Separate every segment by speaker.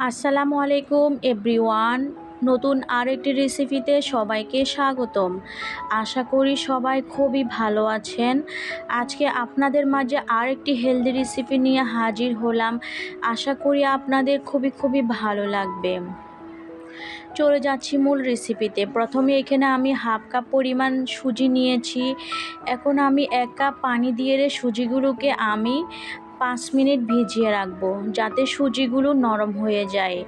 Speaker 1: আসসালামু আলাইকুম এভরিওয়ান। নতুন আরেকটি রেসিপিতে সবাইকে স্বাগতম। আশা করি সবাই খুবই ভালো আছেন। আজকে আপনাদের মাঝে আরেকটি হেলদি রেসিপি নিয়ে হাজির হলাম। আশা করি আপনাদের খুবই ভালো লাগবে। চলে যাচ্ছি মূল রেসিপিতে। প্রথমে এখানে আমি হাফ কাপ পরিমাণ সুজি নিয়েছি। এখন আমি 1 কাপ পানি দিয়ে সুজিগুলোকে আমি 5 মিনিট ভিজিয়ে রাখবো, যাতে সুজিগুলো নরম হয়ে যায়।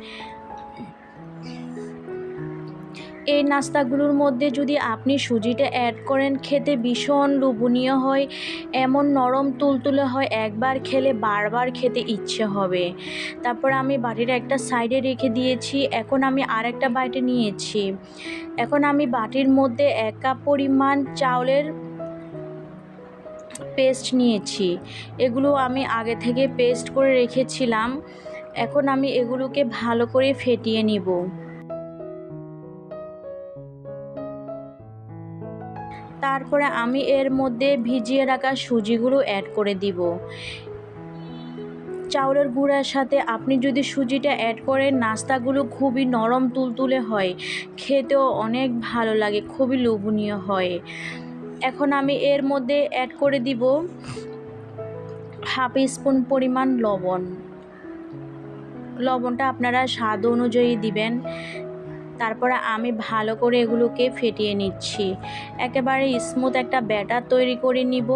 Speaker 1: এই নাস্তাগুলোর মধ্যে যদি আপনি সুজিটা অ্যাড করেন, খেতে ভীষণ লোভনীয় হয়, এমন নরম তুলতুলে হয়, একবার খেলে বারবার খেতে ইচ্ছে হবে। তারপর আমি বাটিটা একটা সাইডে রেখে দিয়েছি। এখন আমি আরেকটা বাটি নিয়েছি। এখন আমি বাটির মধ্যে 1 কাপ পরিমাণ চাউলের পেস্ট নিয়েছি। এগুলো আমি আগে থেকে পেস্ট করে রেখেছিলাম। এখন আমি এগুলোকে ভালো করে ফেটিয়ে নিব। তারপরে আমি এর মধ্যে ভিজিয়ে রাখা সুজিগুলো অ্যাড করে দিব। চাউলের গুঁড়ার সাথে আপনি যদি সুজিটা অ্যাড করেন, নাস্তাগুলো খুবই নরম তুলতুলে হয়, খেতেও অনেক ভালো লাগে, খুবই লোভনীয় হয়। এখন আমি এর মধ্যে অ্যাড করে দিব হাফ স্পুন পরিমাণ লবণ। লবণটা আপনারা স্বাদ অনুযায়ী দিবেন। তারপরে আমি ভালো করে এগুলোকে ফেটিয়ে নিচ্ছি। একেবারে স্মুথ একটা ব্যাটার তৈরি করে নিব।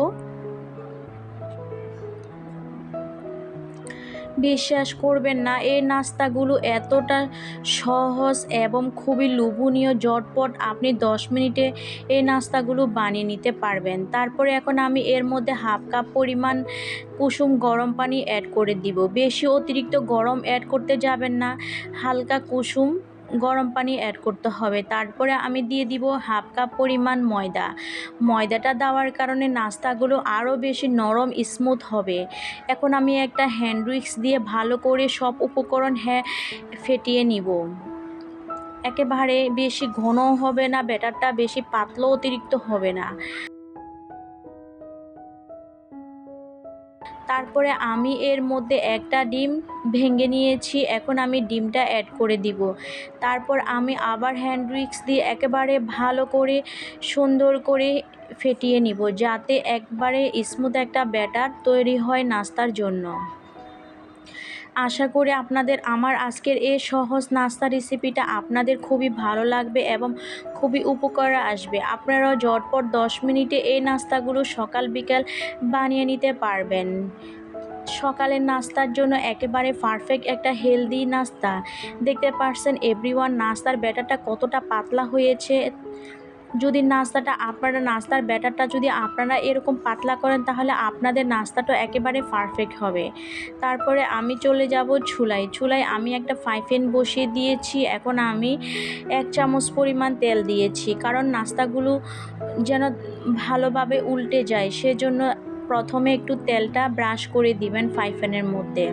Speaker 1: বিশ্বাস করবেন না, এই নাস্তাগুলো এতটা সহজ এবং খুবই লোভনীয়, ঝটপট আপনি 10 মিনিটে এই নাস্তাগুলো বানিয়ে নিতে পারবেন। তারপরে এখন আমি এর মধ্যে হাফ কাপ পরিমাণ কুসুম গরম পানি অ্যাড করে দিব। বেশি অতিরিক্ত গরম অ্যাড করতে যাবেন না, হালকা কুসুম গরম পানি অ্যাড করতে হবে। তারপরে আমি দিয়ে দিব হাফ কাপ পরিমাণ ময়দা। ময়দাটা দেওয়ার কারণে নাস্তাগুলো আরও বেশি নরম স্মুথ হবে। এখন আমি একটা হ্যান্ড উইক্স দিয়ে ভালো করে সব উপকরণ ফেটিয়ে নিব। একেবারে বেশি ঘনও হবে না, ব্যাটারটা বেশি পাতলাও অতিরিক্ত হবে না। তারপরে আমি এর মধ্যে একটা ডিম ভেঙে নিয়েছি। এখন আমি ডিমটা অ্যাড করে দিব। তারপর আমি আবার হ্যান্ড উইক্স দিয়ে একেবারে ভালো করে সুন্দর করে ফেটিয়ে নিব, যাতে একবারে স্মুথ একটা ব্যাটার তৈরি হয় নাস্তার জন্য। আশা করি আপনাদের আমার আজকের এই সহজ নাস্তা রেসিপিটা আপনাদের খুবই ভালো লাগবে এবং খুবই উপকারে আসবে। আপনারাও ঝটপট 10 মিনিটে এই নাস্তাগুলো সকাল বিকাল বানিয়ে নিতে পারবেন। সকালের নাস্তার জন্য একেবারে পারফেক্ট একটা হেলদি নাস্তা। দেখতে পাচ্ছেন এভরিওয়ান, নাস্তার ব্যাটারটা কতটা পাতলা হয়েছে। যদি নাস্তার ব্যাটারটা যদি আপনারা এরকম পাতলা করেন, তাহলে আপনাদের নাস্তাটা একেবারে পারফেক্ট হবে। তারপরে আমি চলে যাব চুলায় আমি একটা ফ্রাই প্যান বসিয়ে দিয়েছি। এখন আমি 1 চামচ পরিমাণ তেল দিয়েছি, কারণ নাস্তাগুলো যেন ভালোভাবে উল্টে যায়, সেজন্য প্রথমে একটু তেলটা ব্রাশ করে দিবেন ফ্রাই প্যানের মধ্যে।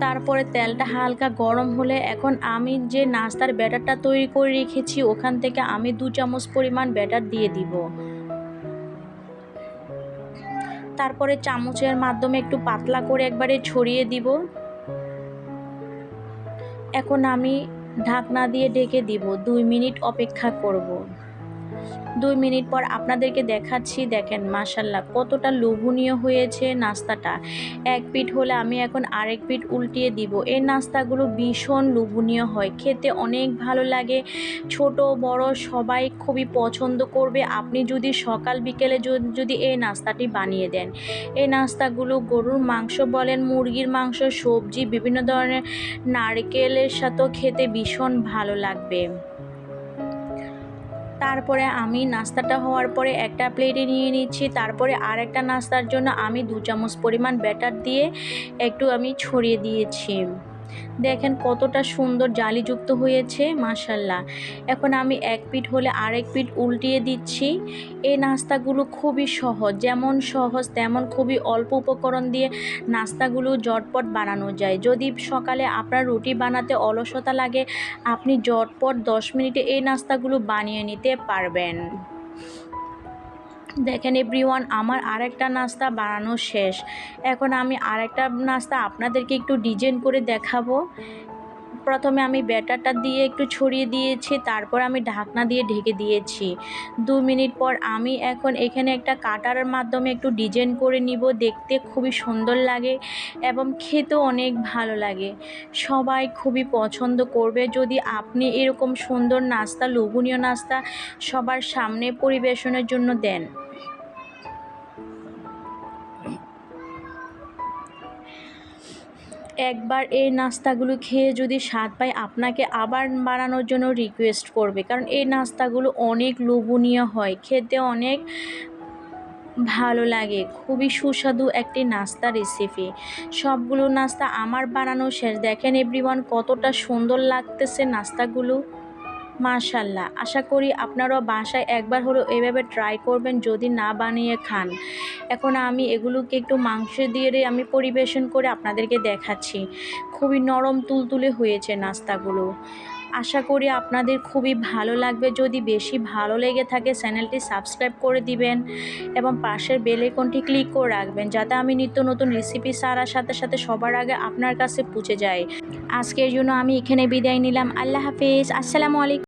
Speaker 1: তারপরে তেলটা হালকা গরম হলে এখন আমি যে নাস্তার ব্যাটারটা তৈরি করে রেখেছি, ওখান থেকে আমি 2 চামচ পরিমাণ ব্যাটার দিয়ে দিব। তারপরে চামচের মাধ্যমে একটু পাতলা করে একবারে ছড়িয়ে দিব। এখন আমি ঢাকনা দিয়ে ঢেকে দিব, 2 মিনিট অপেক্ষা করব। 2 মিনিট পর আপনাদেরকে দেখাচ্ছি। দেখেন মাশাআল্লাহ কতটা লোভনীয় হয়েছে নাস্তাটা। এক পিঠ হলে আমি এখন আরেক পিঠ উল্টিয়ে দিব। এই নাস্তাগুলো ভীষণ লোভনীয় হয়, খেতে অনেক ভালো লাগে, ছোট বড় সবাই খুবই পছন্দ করবে আপনি যদি সকাল বিকেলে যদি এই নাস্তাটি বানিয়ে দেন। এই নাস্তাগুলো গরুর মাংস বলেন, মুরগির মাংস, সবজি, বিভিন্ন ধরনের নারকেলের সাথেও খেতে ভীষণ ভালো লাগবে। তারপরে আমি নাস্তাটা হওয়ার পরে একটা প্লেটে নিয়ে নিচ্ছি। তারপরে আরেকটা নাস্তার জন্য আমি 2 চামচ পরিমাণ ব্যাটার দিয়ে একটু আমি ছড়িয়ে দিয়েছি। দেখেন কতটা সুন্দর জালিযুক্ত হয়েছে, মাশাআল্লাহ। এখন আমি এক পিঠ হলে আরেক পিঠ উল্টিয়ে দিচ্ছি। এই নাস্তাগুলো খুবই সহজ, যেমন সহজ তেমন খুবই অল্প উপকরণ দিয়ে নাস্তাগুলো ঝটপট বানানো যায়। যদি সকালে আপনার রুটি বানাতে অলসতা লাগে, আপনি ঝটপট 10 মিনিটে এই নাস্তাগুলো বানিয়ে নিতে পারবেন। দেখেন এভরিওয়ান, আমার আরেকটা নাস্তা বানানো শেষ। এখন আমি আরেকটা নাস্তা আপনাদেরকে একটু ডিজাইন করে দেখাবো। প্রথমে আমি ব্যাটারটা দিয়ে একটু ছড়িয়ে দিয়েছি, তারপর আমি ঢাকনা দিয়ে ঢেকে দিয়েছি। 2 মিনিট পর আমি এখন এখানে একটা কাটারের মাধ্যমে একটু ডিজাইন করে নিব। দেখতে খুবই সুন্দর লাগে এবং খেতেও অনেক ভালো লাগে। সবাই খুবই পছন্দ করবে যদি আপনি এরকম সুন্দর নাস্তা, লোভনীয় নাস্তা সবার সামনে পরিবেশনের জন্য দেন। একবার এই নাস্তাগুলো খেয়ে যদি স্বাদ পায়, আপনাকে আবার বানানোর জন্য রিকোয়েস্ট করবে, কারণ এই নাস্তাগুলো অনেক লোভনীয় হয়, খেতে অনেক ভালো লাগে। খুবই সুস্বাদু একটি নাস্তা রেসিপি। সবগুলো নাস্তা আমার বানানো শেষ। দেখেন এভরিওয়ান, কতটা সুন্দর লাগতেছে নাস্তাগুলো। মাশাল্লাহ, আশা করি আপনারাও বাসায় একবার হলেও এভাবে ট্রাই করবেন যদি না বানিয়ে খান। এখন আমি এগুলোকে একটু মাংস দিয়ে আমি পরিবেশন করে আপনাদেরকে দেখাচ্ছি। খুবই নরম তুলতুলে হয়েছে নাস্তাগুলো। আশা করি আপনাদের খুবই ভালো লাগবে। যদি বেশি ভালো লেগে থাকে চ্যানেলটি সাবস্ক্রাইব করে দিবেন এবং পাশের বেল আইকনটি ক্লিক করে রাখবেন, যাতে আমি নিত্য নতুন রেসিপি ছাড়ার সাথে সাথে সবার আগে আপনার কাছে পৌঁছে যায়। আজকের জন্য আমি এখানে বিদায় নিলাম। আল্লাহ হাফেজ, আসসালামু আলাইকুম।